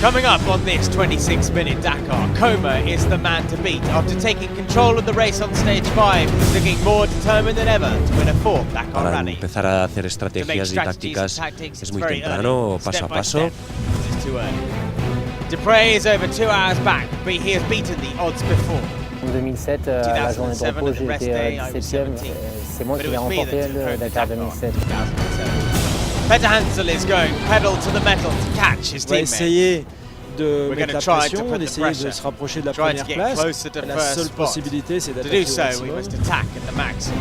Coming up on this 26-minute Dakar, Coma is the man to beat after taking control of the race on stage 5, looking more determined than ever to win a fourth Dakar Para rally. empezar a hacer estrategias y tácticas es muy temprano, paso a paso. Dupre is over 2 hours back, but he has beaten the odds before. En 2007, à la journée de repos, j'ai été 17e. C'est moi qui l'ai remporté le Dakar 2007. Peter Hansel is going pedal to the metal to catch his teammates. Essayer de mettre la pression, d'essayer de se rapprocher de la première place. La seule possibilité, c'est d'attaquer au maximum.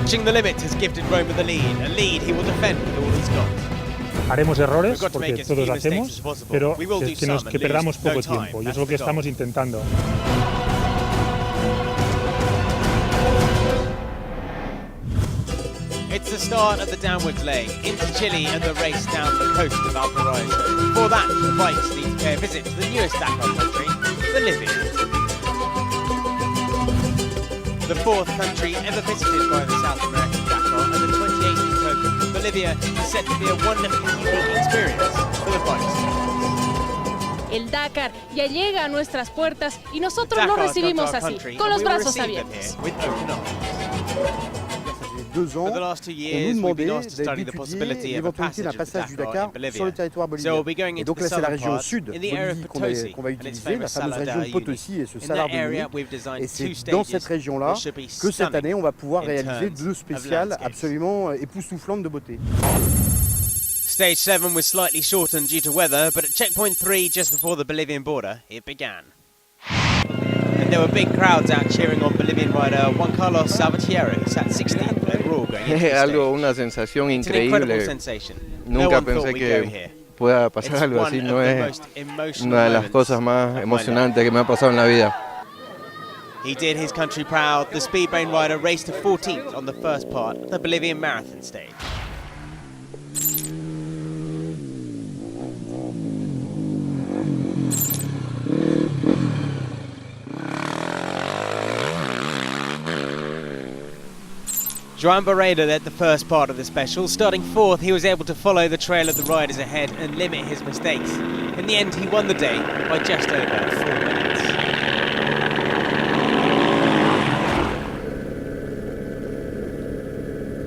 Pushing the limit has gifted Roma the lead, a lead he will defend with all he's got. Haremos errores, porque todos lo hacemos, pero que perdamos poco tiempo, y es lo que estamos intentando. It's the start of the downwards leg into Chile and the race down the coast of Valparaiso. Before that, the bikes need to pay a visit to the newest Dakar country, Bolivia. The fourth country ever visited by the South American Dakar and the 28th in total, Bolivia is set to be a wonderfully unique experience for the bikes. El Dakar ya llega a nuestras puertas y nosotros lo recibimos así, con los brazos abiertos. 2 ans, on nous demandait d'étudier l'éventualité d'un passage du Dakar sur le territoire bolivien. Et donc là, c'est la région sud Bolivie qu'on va utiliser, la fameuse région de Potosí et ce Salar de Uyuni. Et c'est dans cette région-là que cette année, on va pouvoir réaliser 2 spéciales absolument époustouflantes de beauté. Stage 7 was slightly shortened due to weather, but at checkpoint 3, just before the Bolivian border, it began. And there were big crowds out cheering on Bolivian rider Juan Carlos Salvatierra, who sat 16th overall going into the stage. Una sensación It's an incredible increíble. sensation. Nunca No one thought pensé we'd go que here. pueda pasar It's algo one así, of no the es most emotional una de las moments cosas más of my emocionantes life. que me ha pasado en la vida. He did his country proud. The Speedbrain rider raced to 14th on the first part of the Bolivian marathon stage. Joan Barreda led the first part of the special. Starting 4th, he was able to follow the trail of the riders ahead and limit his mistakes. In the end, he won the day by just over 4 minutes.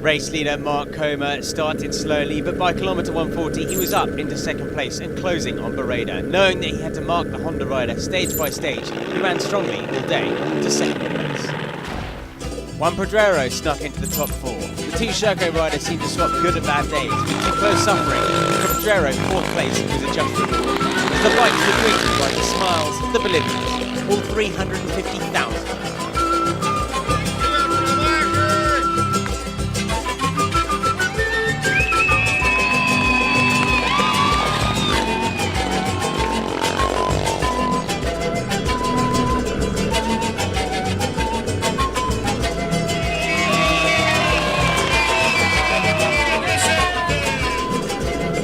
Race leader Mark Coma started slowly, but by kilometre 140 he was up into second place and closing on Barreda. Knowing that he had to mark the Honda rider stage by stage, he ran strongly all day to second place. Juan Pedrero snuck into the top 4. The 2 Sherco riders seemed to swap good and bad days, with 2 close suffering, for Pedrero 4th place in his adjusted board. As the bikes were greeted by the smiles of the Bolivians, all 350,000.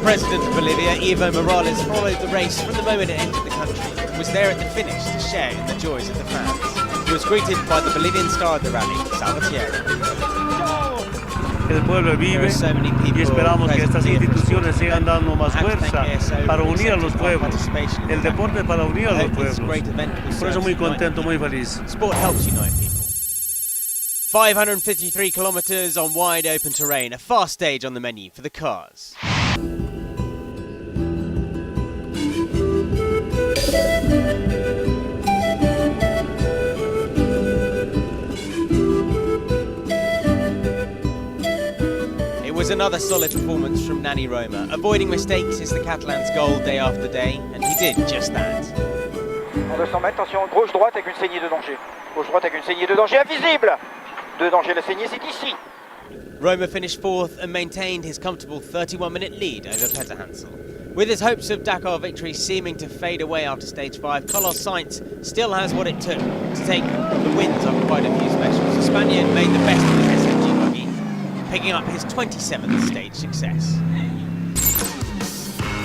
President of Bolivia, Evo Morales, followed the race from the moment it entered the country and was there at the finish to share in the joys of the fans. He was greeted by the Bolivian star of the rally, Salvatierra. El pueblo vive y esperamos que estas instituciones sigan dando más fuerza para unir a los pueblos. El deporte para unir a los pueblos. Por eso muy contento, muy feliz. Sport helps unite people. 553 kilometers on wide open terrain, a fast stage on the menu for the cars. It was another solid performance from Nani Roma. Avoiding mistakes is the Catalan's goal day after day, and he did just that. En 200 mètres, attention, gauche-droite avec une saignée de danger. Gauche-droite avec une saignée de danger invisible. De danger, la saignée, c'est ici. Roma finished 4th and maintained his comfortable 31-minute lead over Peter Hansel. With his hopes of Dakar victory seeming to fade away after stage 5, Carlos Sainz still has what it took to take the wins on quite a few specials. The Spaniard made the best of his SMG buggy, picking up his 27th stage success.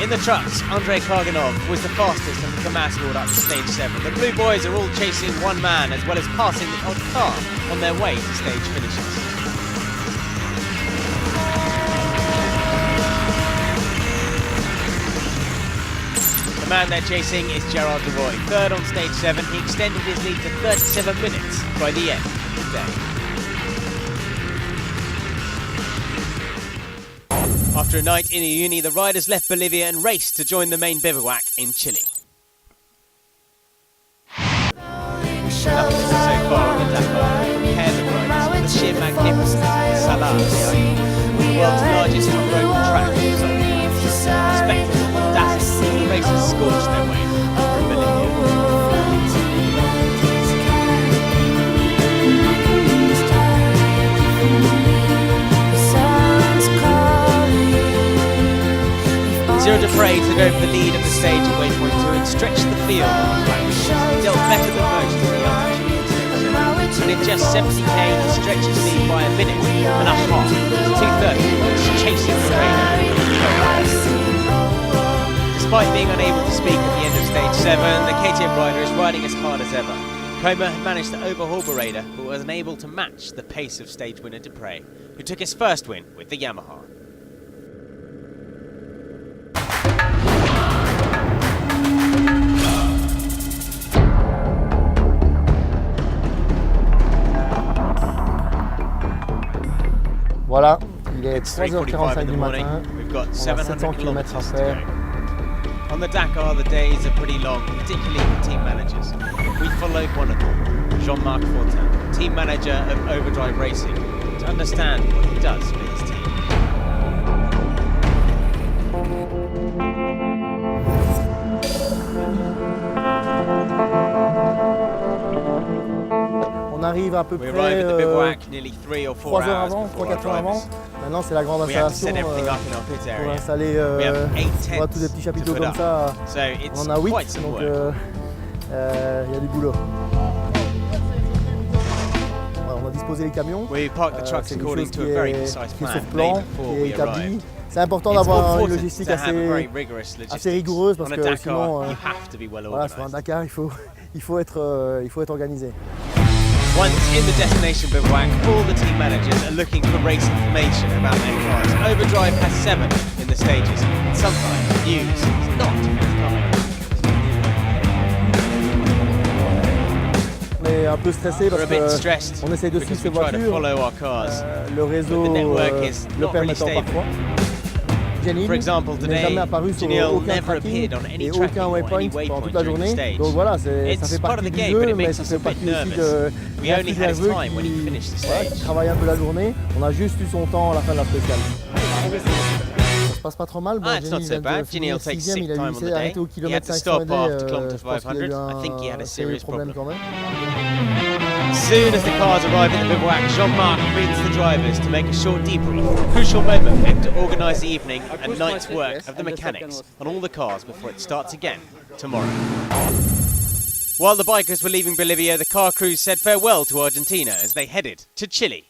In the trucks, Andrei Karganov was the fastest of the Kamaz squad up to stage 7. The Blue Boys are all chasing one man as well as passing the odd car on their way to stage finishes. The The man they're chasing is Gerard de Roy, third on stage 7. He extended his lead to 37 minutes by the end of the day. After a night in Uyuni, the riders left Bolivia and raced to join the main bivouac in Chile. That was it so far on the Dakar. Compare the riders with the sheer magnificence of Salah behind the world's largest on-road track. Spectacle of dazzling, the racers scorched their way through Bolivia. Zero Dupre took over the lead of the stage at waypoint 2 and stretched the field on the track. He dealt better than most in the altitude stage, and in just 70k he stretched his lead by a minute and a half to 2:30, chasing the radar. Despite being unable to speak at the end of stage 7, the KTM rider is riding as hard as ever. Comer had managed to overhaul Bereda, but was unable to match the pace of stage winner Dupre, who took his first win with the Yamaha. Voilà, il est 3h45 du matin, We've got on a 700 km à to faire. go. On the Dakar, the days are pretty long, particularly for team managers. We followed one of them, Jean-Marc Fortin, team manager of Overdrive Racing, to understand what he does for his team. On arrive à peu We près arrive at the bivouac nearly 3 or 4 3 heures hours avant, before 3-4 heures our avant. drivers. Maintenant c'est la grande We have to installation set everything up in our pit pour area. installer We have 8 on voit tous les tents petits to chapiteaux put comme up. ça. So it's On en a 8, quite some donc work. il y a du boulot. Voilà, on a disposé les camions. We parked the trucks C'est quelque according chose to qui a very est precise sur plan plan, made before qui est we établi. arrived. C'est important It's d'avoir une important logistique to have a very assez rigorous logistics. rigoureuse parce On a que Dakar, sinon, you have to be well voilà, sur un organised. Dakar, il faut être organisé. Once in the destination bivouac, all the team managers are looking for race information about their cars. Overdrive has 7 in the stages, and sometimes news is not forthcoming. On est un peu stressé parce We're a bit stressed qu'on essaie de because suivre we ces try to voitures. follow our cars. Le réseau But the network is le not really permettant stable. parfois. Janine For example, n'est today, jamais apparu sur Janelle aucun never tracking appeared on any et tracking aucun or any waypoint pendant waypoint toute la during the journée. stage. Donc voilà, ça It's fait part of partie the du game, but jeu, it mais makes ça us fait a bit partie aussi nervous. de We only had his nerveux time when he finished the qui stage. travaille un peu la journée. On a juste eu son temps à la fin de la spéciale. Ça se passe pas trop mal. Bon, It's not so bad. Janelle takes sick time on the day. Arrêté au He had kilomètre to 500 stop after je kilometre pense qu'il a eu 500. I think he had a un serious problème problem. quand même. As soon as the cars arrive at the bivouac, Jean-Marc greets the drivers to make a short debrief. A crucial moment for him to organise the evening and night's work of the mechanics on all the cars before it starts again tomorrow. While the bikers were leaving Bolivia, the car crews said farewell to Argentina as they headed to Chile.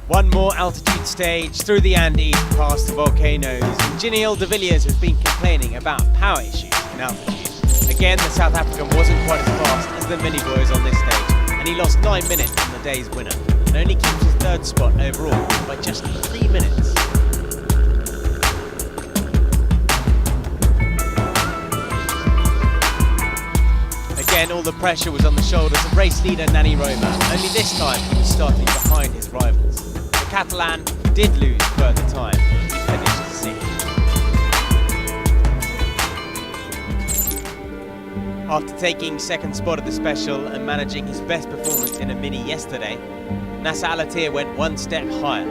One more altitude stage through the Andes past the volcanoes. And Giniel de Villiers has been complaining about power issues in altitude. Again, the South African wasn't quite as fast as the mini boys on this stage, and he lost 9 minutes from the day's winner, and only keeps his 3rd spot overall by just 3 minutes. Again, all the pressure was on the shoulders of race leader Nani Roma. Only this time he was starting behind his rivals. The Catalan did lose further time. He finished 6th. After taking 2nd spot at the special and managing his best performance in a mini yesterday, Nasser Al-Attiyah went one step higher.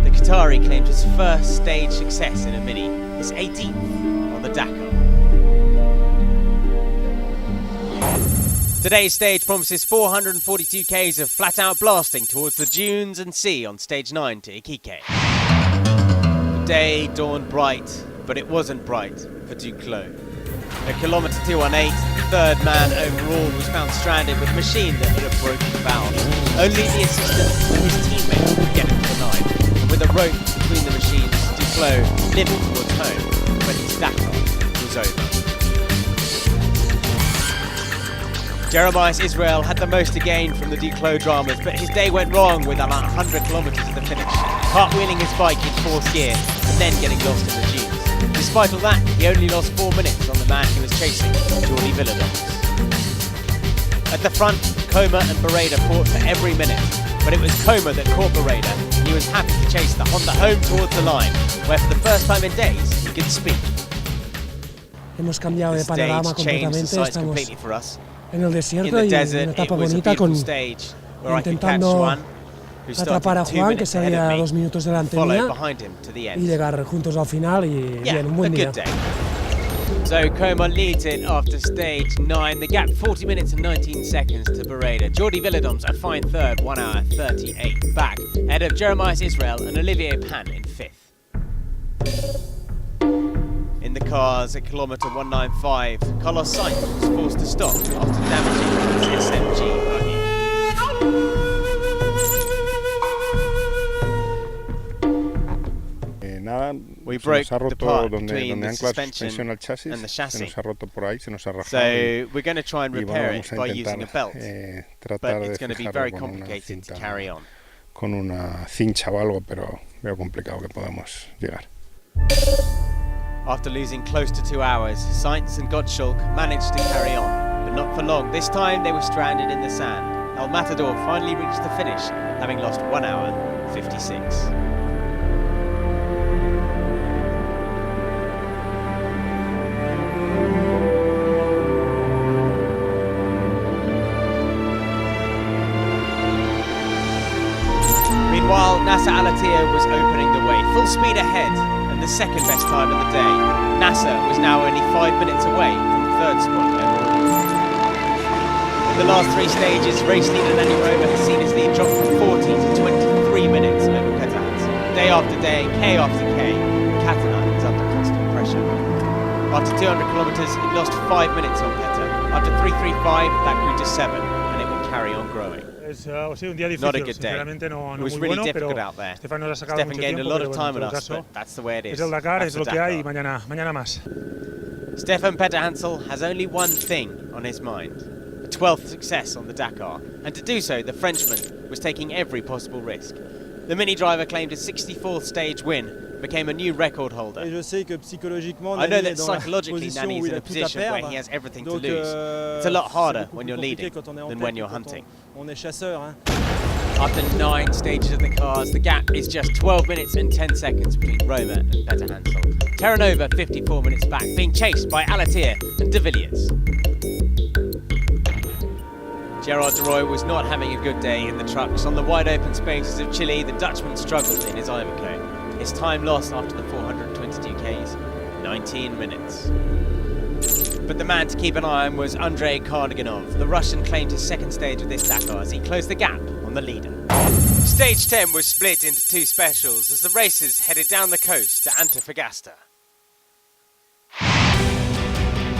The Qatari claimed his first stage success in a mini, his 18th on the Dakar. Today's stage promises 442 k's of flat-out blasting towards the dunes and sea on stage 9 to Iquique. The day dawned bright, but it wasn't bright for Duclos. At kilometre 218, the 3rd man overall was found stranded with a machine that hit a broken valve. Only the assistant and his teammates could get it to the line. And with a rope between the machines, Duclos limped towards home, but his Dakar was over. Jeremias Israel had the most to gain from the Duclos dramas, but his day went wrong with about 100 kilometres to the finish. cartwheeling his bike in 4th gear and then getting lost in the dunes. Despite all that, he only lost 4 minutes on the man he was chasing, Jordi Villadoms. At the front, Coma and Barreda fought for every minute, but it was Coma that caught Barreda, and he was happy to chase the Honda home towards the line, where for the first time in days he could speak. Hemos cambiado de panorama completamente, estamos en el desierto y en una etapa bonita intentando atrapar a Juan, que salía 2 minutos delante mía, y llegar juntos al final y bien, un buen día. So Coma leads it after stage 9. The gap 40 minutes and 19 seconds to Barreda. Jordi Villadoms a fine third, 1 hour 38 back, ahead of Jeremiah Israel and Olivier Pan in 5th. In the cars at kilometre 195, Carlos Sainz was forced to stop after damaging his SMG buggy. We broke the part between the suspension and the chassis. So we're going to try and repair it by using a belt, but it's going to be very complicated to carry on. Con una cincha o algo, pero veo complicado que podamos llegar. After losing close to 2 hours, Sainz and Gottschalk managed to carry on, but not for long. This time they were stranded in the sand. El Matador finally reached the finish, having lost 1 hour 56. Meanwhile, Nasser Al-Attiyah was opening the way, full speed ahead, and the second best time of the day. Nasser was now only 5 minutes away from 3rd spot overall. In the last 3 stages, race leader Nani Roma has seen his lead drop from 40 to 23 minutes over Petahans. Day after day, K after K, Catalan is under constant pressure. After 200 kilometres, it lost 5 minutes on Petah. After 335, that grew to 7, and it will carry on growing. Not a good day. It was really difficult out there. Stefan gained a lot of time on us, but that's the way it is. That's the Dakar. Stefan Petter-Hansel has only one thing on his mind: a 12th success on the Dakar, and to do so, the Frenchman was taking every possible risk. The Mini driver claimed a 64th stage win, became a new record holder. I know that psychologically Nani is in a position where he has everything to lose. It's a lot harder when you're leading than when you're hunting. After 9 stages of the cars, the gap is just 12 minutes and 10 seconds between Roma and Petter-Hansel. Terranova 54 minutes back, being chased by Al-Attiyah and De Villiers. Gerard de Roy was not having a good day in the trucks. On the wide open spaces of Chile, the Dutchman struggled in his Iveco. His time lost after the 422 Ks, 19 minutes. But the man to keep an eye on was Andrei Karnaganov. The Russian claimed his second stage of this Dakar as he closed the gap on the leader. Stage 10 was split into 2 specials as the racers headed down the coast to Antofagasta.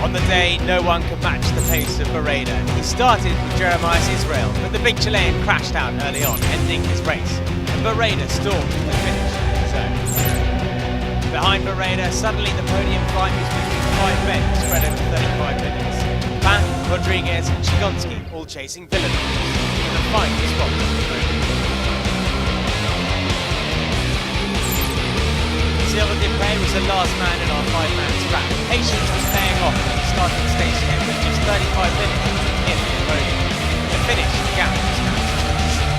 On the day, no one could match the pace of Barreda. He started with Jeremiah Israel, but the big Chilean crashed out early on, ending his race, and Barreda stormed the finish zone. Behind Barreda, suddenly the podium fight was between 5 men spread over 35 minutes. Pan, Rodriguez and Chigonski all chasing Villadoms, with a fine spot on the road. Silva Dupre was the last man in our 5-man scrap. Patience was paying off when he started stage 10 with just 35 minutes between him and the podium. The finish, the gap was now 26.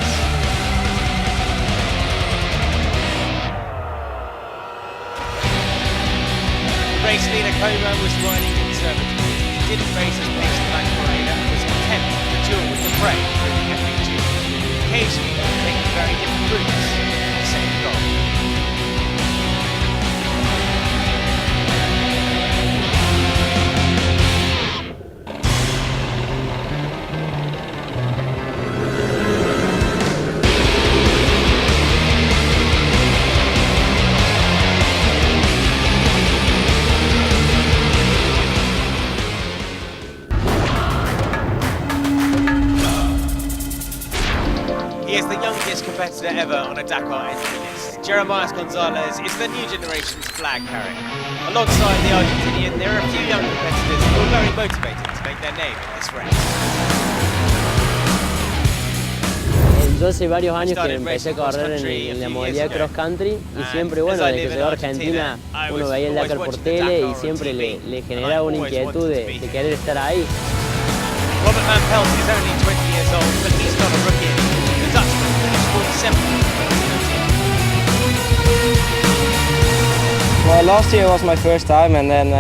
Race leader Coma was riding conservatively. He didn't race his pace to back Barreda and was content to duel with the prey through the FP2. Occasionally, taking very different routes for the same goal. He is the youngest competitor ever on a Dakar entry list. Jeremiah Gonzalez is the new generation's flag carrier. Alongside the Argentinian, there are a few young competitors who are very motivated to make their name in this race. Yo hace varios años que empecé a correr en la modalidad cross country y siempre, bueno, desde que llegué a Argentina uno veía el Dakar por tele y siempre le generaba una inquietud de querer estar ahí. Robert Van Pelt is only 20 years old, but he's not a rookie. The Dutchman finished 47th. Well, last year was my first time, and then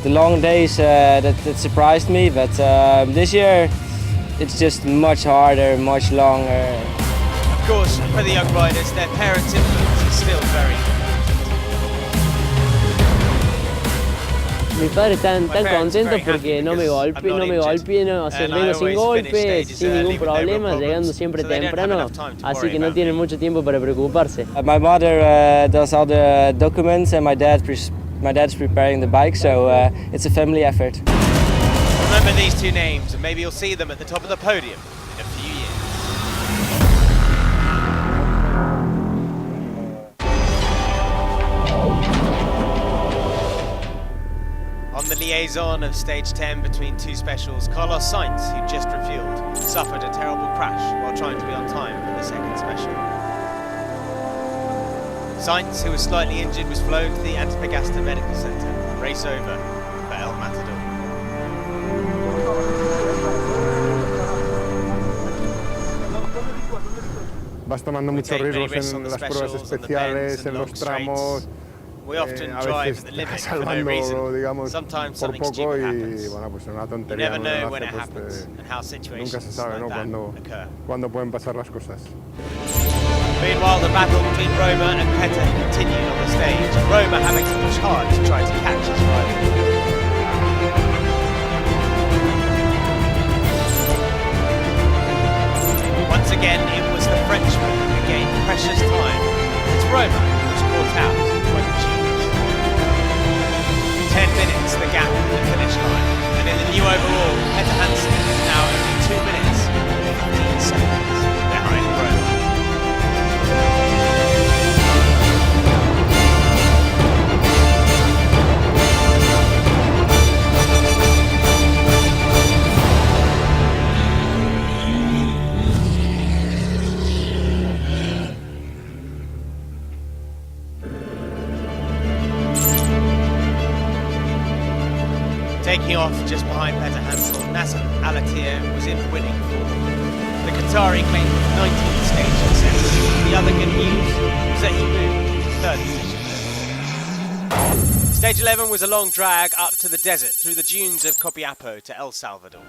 the long days that surprised me. But this year, it's just much harder, much longer. Of course, for the young riders, their parents' influence is still very important. Mis padres están tan contentos porque no me golpeé, o sea, vengo sin golpes, sin ningún problema, llegando siempre temprano, así que no tienen mucho tiempo para preocuparse. My mother does all the documents and my dad's preparing the bike, so it's a family effort. Remember these two names and maybe you'll see them at the top of the podium in a few years. On the liaison of stage 10 between two specials, Carlos Sainz, who just refueled, suffered a terrible crash while trying to be on time for the second special. Sainz, who was slightly injured, was flown to the Antofagasta Medical Center. Race over for El Matador. Vas tomando muchos riesgos en las pruebas especiales, en los tramos. A veces te vas salvando, digamos, por poco y bueno, pues es una tontería. Nunca se sabe, ¿no? Cuándo pueden pasar las cosas. Meanwhile, the battle between Roma and Petter continued on the stage. Roma having to push hard to try to catch his rival. Once again, it was the Frenchman who gained precious time. It's Roma who was caught out by the Jews. 10 minutes the gap at the finish line, and in the new overall, Petter Hansen is now only 2 minutes and 15 seconds behind Roma. Taking off just behind Petter Hansel, Nasser Al-Attiyah was in winning form. The Qatari claimed 19th stage success. The other good news was that he moved to third position. Stage 11 was a long drag up to the desert through the dunes of Copiapo to El Salvador.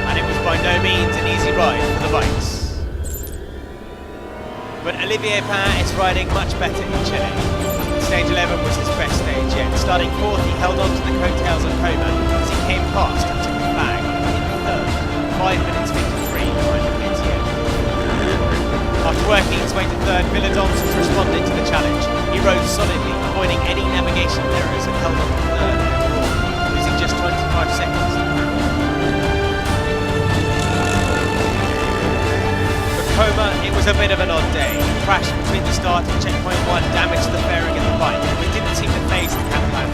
And it was by no means an easy ride for the bikes. But Olivier Pain is riding much better in Chile. Stage 11 was his best stage yet. Starting fourth, he held on to the coattails of Coman as he came past and took the flag in third, 5 minutes 53 behind the KTM. After working his way to third, Villadons has responded to the challenge. He rode solidly, avoiding any navigation errors and held on to third overall, losing just 25 seconds. Coma, it was a bit of an odd day. A crash between the start and checkpoint 1 damaged the fairing of the bike, but it didn't seem to faze the Catalan rider.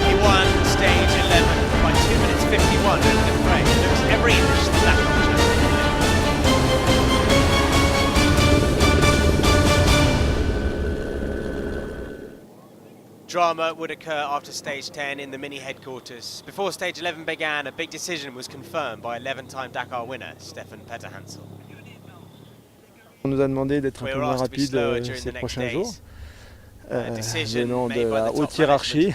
He won stage 11 by 2 minutes 51 over the frame. There was every inch of that Drama would occur after stage 10 in the mini headquarters. Before stage 11 began, a big decision was confirmed by 11-time Dakar winner Stefan Petter Hansel. On nous a demandé d'être un peu moins rapide ces prochains jours, venant de la haute hiérarchie,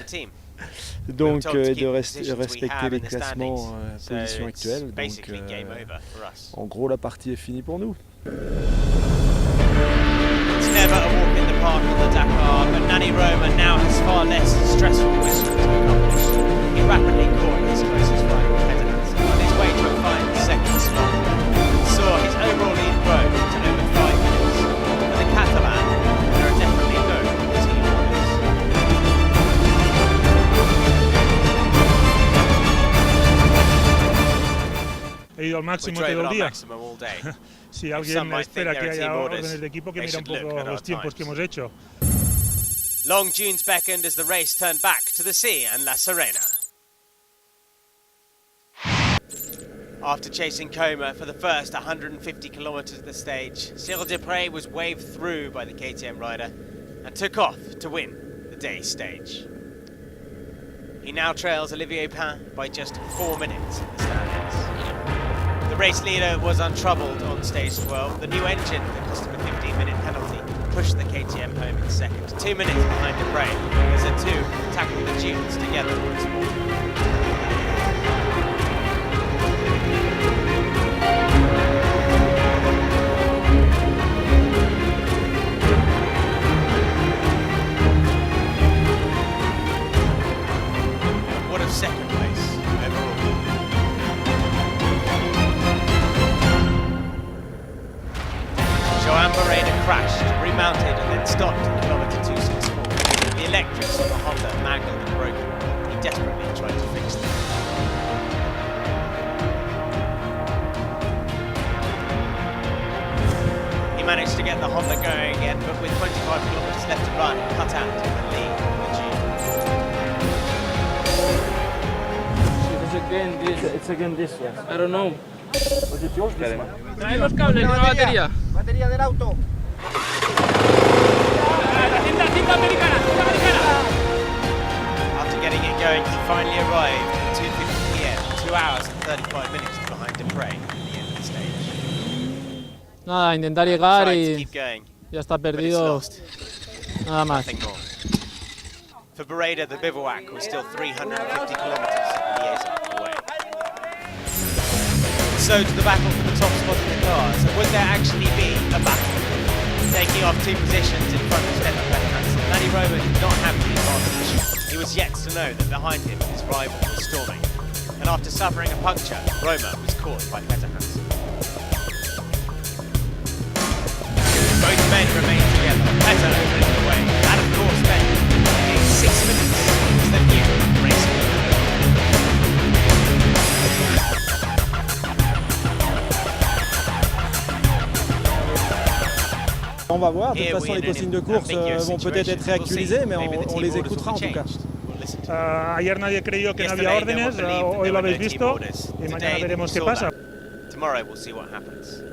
donc de respecter les classements position actuelle. Donc en gros, la partie est finie pour nous. It's never a walk in the park on the Dakar, but Nani Roma now has far less stressful mission to accomplish. He rapidly caught his closest rival, Petter Hansel, on his way to a fine second slot. He saw his overall lead grow to over 5 minutes. For the Catalan, there are definitely no team He ido al máximo todo el día. Si alguien espera que haya órdenes de equipo, que mira un poco los tiempos que hemos hecho. Long dunes beckoned as the race turned back to the sea and La Serena. After chasing Coma for the first 150 kilometers of the stage, Cyril Desprez was waved through by the KTM rider and took off to win the day's stage. He now trails Olivier Pain by just 4 minutes in the standings. The race leader was untroubled on stage 12. The new engine that cost him a 15-minute penalty pushed the KTM home in second, 2 minutes behind Desprez, as the two tackled the dunes together once more. Second place overall. Joan Barreda crashed, remounted and then stopped at kilometre 264. The electrics on the Honda mangled and broken. He desperately tried to fix them. He managed to get the Honda going again, but with 25 kilometres left to run, cut out in the lead of the G. It's again this one. I don't know. Was it yours, this one? Trae los cables, una batería. Batería del auto. After getting it going, he finally arrived at 2:50 PM, 2 hours and 35 minutes behind Desprez at the end of the stage. Nada, intentar llegar Tried to y keep going, ya está but it's perdido. lost. Nada más. Nothing more. For Barreda, the bivouac was still 350 kilometres liaison away. So to the battle for the top spot in the cars. And would there actually be a battle? Taking off 2 positions in front of Stefan Petterhansen, Danny Roma did not have the advantage. He was yet to know that behind him his rival was storming. And after suffering a puncture, Roma was caught by Petterhansen. Both men remained together. Petter opened the way. And of course then, in 6 minutes, was the new racing. On va voir, de toute façon les consignes de course vont peut-être être réactualisées, mais on les écoutera en tout cas. Ayer nadie creyó que no había órdenes, hoy lo habéis visto y mañana veremos qué pasa. Tomorrow we'll see what happens.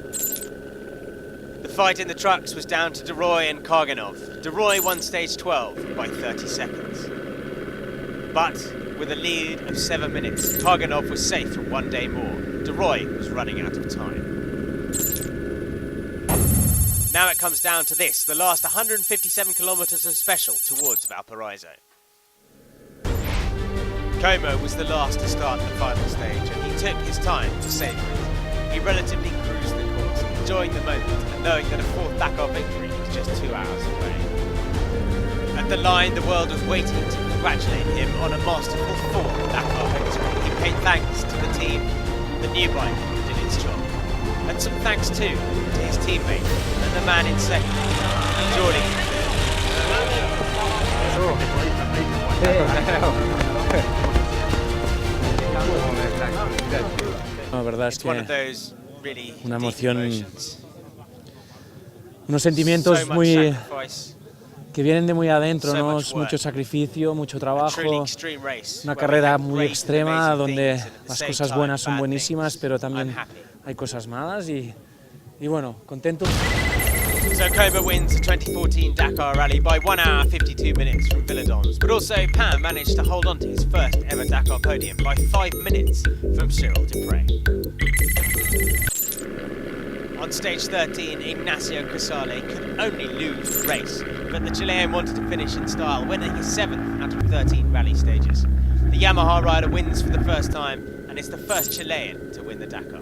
The fight in the trucks was down to De Roy and Karganov. De Roy won stage 12 by 30 seconds. But with a lead of 7 minutes, Karganov was safe for 1 day more. De Roy was running out of time. Now it comes down to this, the last 157 kilometres of special towards Valparaiso. Como was the last to start the final stage, and he took his time to savour it. He relatively cruised the course, enjoying the moment and knowing that a 4th Dakar victory was just 2 hours away. At the line, the world was waiting to congratulate him on a masterful 4th Dakar victory. He paid thanks to the team, the new bike did its job. And some thanks too to his teammate and the man in second, Jordi. La verdad es que una emoción, unos sentimientos muy que vienen de muy adentro, ¿no? Mucho sacrificio, mucho trabajo, una carrera muy extrema donde las cosas buenas son buenísimas, pero también hay cosas malas y bueno, contento. So Coma wins the 2014 Dakar Rally by 1 hour 52 minutes from Villadons, but also Pain managed to hold on to his first ever Dakar podium by 5 minutes from Cyril Desprez. On stage 13, Ignacio Casale could only lose the race, but the Chilean wanted to finish in style, winning his 7th out of 13 rally stages. The Yamaha rider wins for the first time and is the first Chilean to win the Dakar.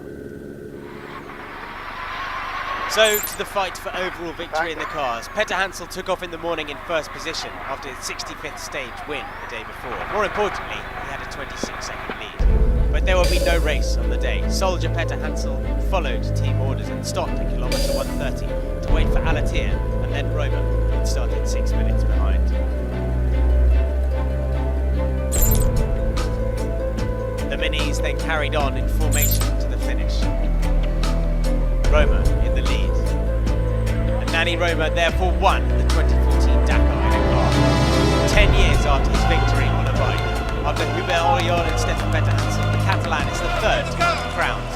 So, to the fight for overall victory in the cars. Petterhansen took off in the morning in first position after his 65th stage win the day before. More importantly, he had a 26-second lead. But there will be no race on the day. Soldier Petterhansen followed team orders and stopped at kilometre 130 to wait for Alatir and then Roma, who had started 6 minutes behind. The Minis then carried on in formation to the finish. Roma in the lead. And Danny Roma therefore won the 2014 Dakar in a car, 10 years after his victory on a bike. After Hubert Oriol and Stefan Petterhansen, the Catalan is the third to win the crowns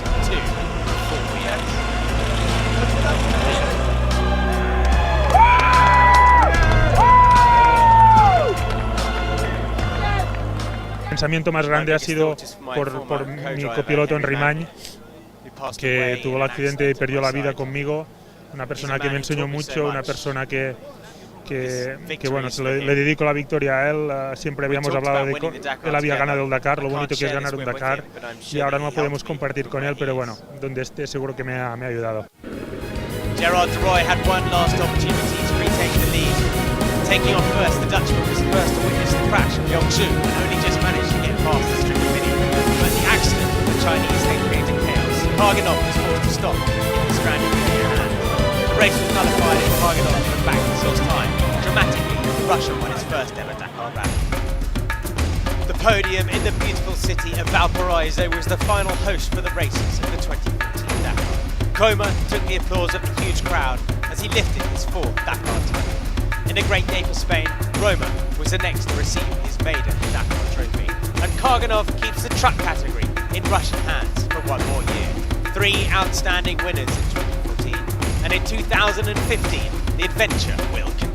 pensamiento más grande ha sido por mi copiloto en Rimañ, que tuvo el accidente y perdió la vida conmigo. Una persona que me enseñó mucho, una persona que bueno, le dedico la victoria a él. Siempre habíamos hablado de que él había ganado el Dakar, lo bonito que es ganar un Dakar, y ahora no podemos compartir con él, pero bueno, donde esté seguro que me ha ayudado. Gerard de Roy had one last opportunity to retake the lead. Taking off first, the Dutchman was the first to witness the crash of Yongzhou and only just managed to get past the strict video. But the accident of the Chinese had created chaos. Karganov was forced to stop in the stranded video hand. The race was nullified as Karganov went back to Sil's time. Dramatically, Russia won its first ever Dakar rally. The podium in the beautiful city of Valparaiso was the final host for the races of the 2014 Dakar. Coma took the applause of the huge crowd as he lifted his fourth Dakar title. In a great day for Spain, Roma was the next to receive his maiden Dakar trophy. And Karganov keeps the truck category in Russian hands for one more year. 3 outstanding winners in 2014, and in 2015, the adventure will continue.